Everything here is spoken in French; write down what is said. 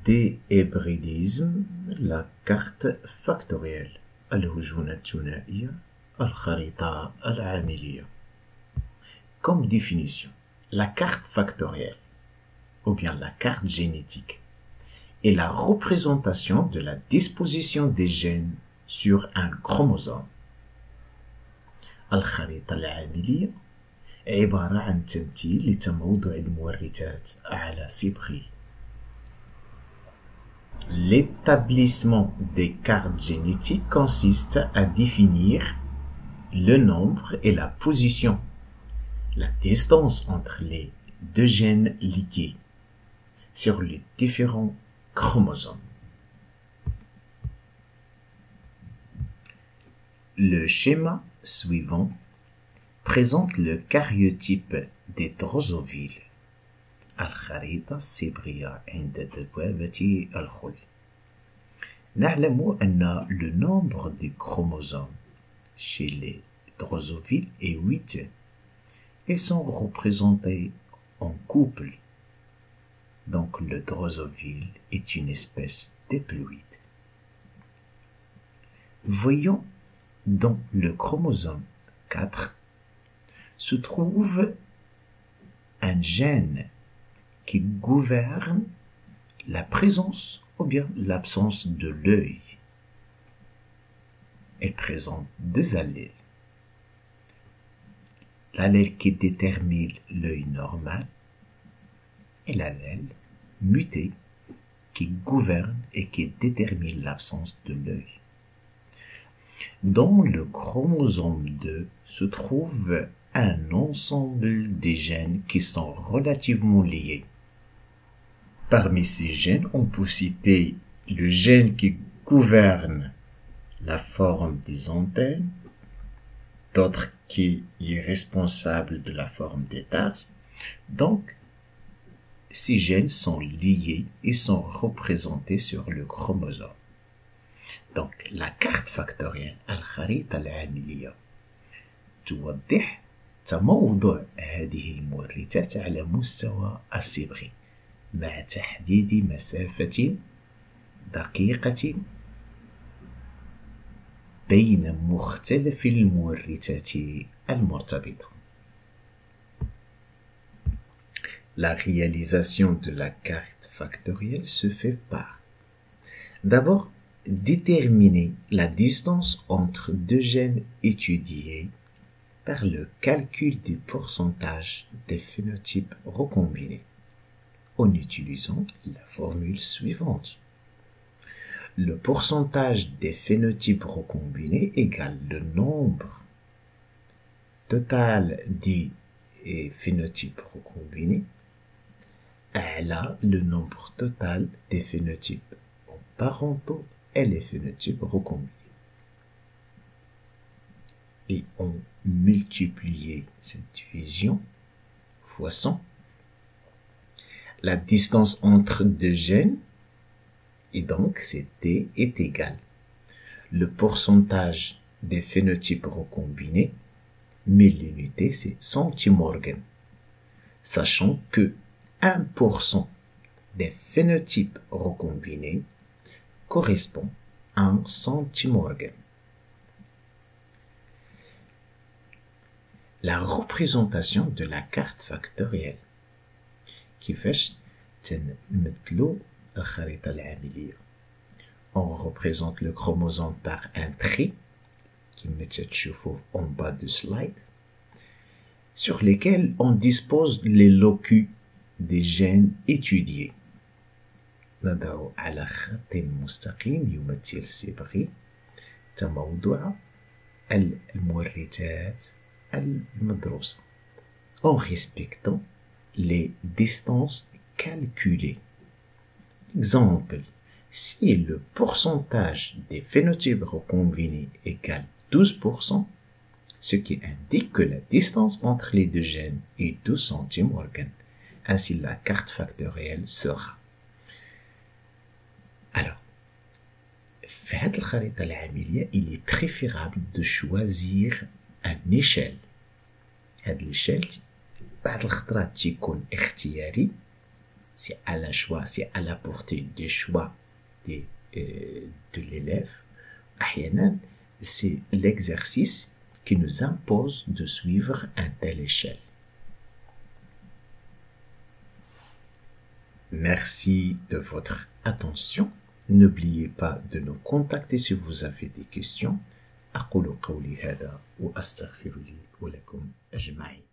ديهبريديزم لا كارت فاكتوريال الهجونة الثنائية الخريطة العاملية. Comme définition, la carte factorielle ou bien la carte génétique est la représentation de la disposition des gènes sur un chromosome. الخريطة العاملية عبارة عن تمثيل لتموضع المورثات على صبغي. L'établissement des cartes génétiques consiste à définir le nombre et la position, la distance entre les deux gènes liés sur les différents chromosomes. Le schéma suivant présente le karyotype des drosophile. الخريطة الصبغية عند ذبابة الخل. نعلم أن le nombre des chromosomes chez les drosophiles est 8. Ils sont représentés en couple. Donc le drosophile est une espèce diploïde. Voyons dans le chromosome 4 se trouve un gène qui gouverne la présence ou bien l'absence de l'œil. Elle présente deux allèles. L'allèle qui détermine l'œil normal et l'allèle muté qui gouverne et qui détermine l'absence de l'œil. Dans le chromosome 2 se trouve un ensemble des gènes qui sont relativement liés. Parmi ces gènes, on peut citer le gène qui gouverne la forme des antennes, d'autres qui est responsable de la forme des tarses. Donc, ces gènes sont liés et sont représentés sur le chromosome. Donc, la carte factorielle الخريطة العاملية توضح تموضع هذه المورثات على مستوى الصبغي مع تحديد مسافة دقيقة بين مختلف المورثات المرتبطة. La réalisation de la carte factorielle se fait par d'abord déterminer la distance entre deux gènes étudiés par le calcul du pourcentage des phénotypes recombinés en utilisant la formule suivante. Le pourcentage des phénotypes recombinés égale le nombre total des phénotypes recombinés à le nombre total des phénotypes parentaux et les phénotypes recombinés. Et on multipliait cette division fois 100. La distance entre deux gènes, et donc T est égal. Le pourcentage des phénotypes recombinés, mais l'unité c'est centimorgan, sachant que 1% des phénotypes recombinés correspond à 1 centimorgan. La représentation de la carte factorielle كيفاش تنمثلو الخريطة العاملية. On représente le chromosome par un trait كما تشوفوا en bas du slide sur lesquels on dispose les locus des gènes étudiés. نضع على خط مستقيم يمثل صبغي تموضع المورثات المدروسة en respectant les distances calculées. Exemple, si le pourcentage des phénotypes recombinés égale 12%, ce qui indique que la distance entre les deux gènes est 12 centimorgan. Ainsi, la carte factorielle sera. Alors, في هذه الخريطة العاملية, il est préférable de choisir une échelle. هذه l'échelle بعض الخطرات تيكون اختياري c'est à la choix, c'est à la portée des choix de l'élève. أحيانا, c'est l'exercice qui nous impose de suivre un telle échelle. Merci de votre attention. N'oubliez pas de nous contacter si vous avez des questions. أقول قولي هذا وأستغفر لي ولكم أجمعين.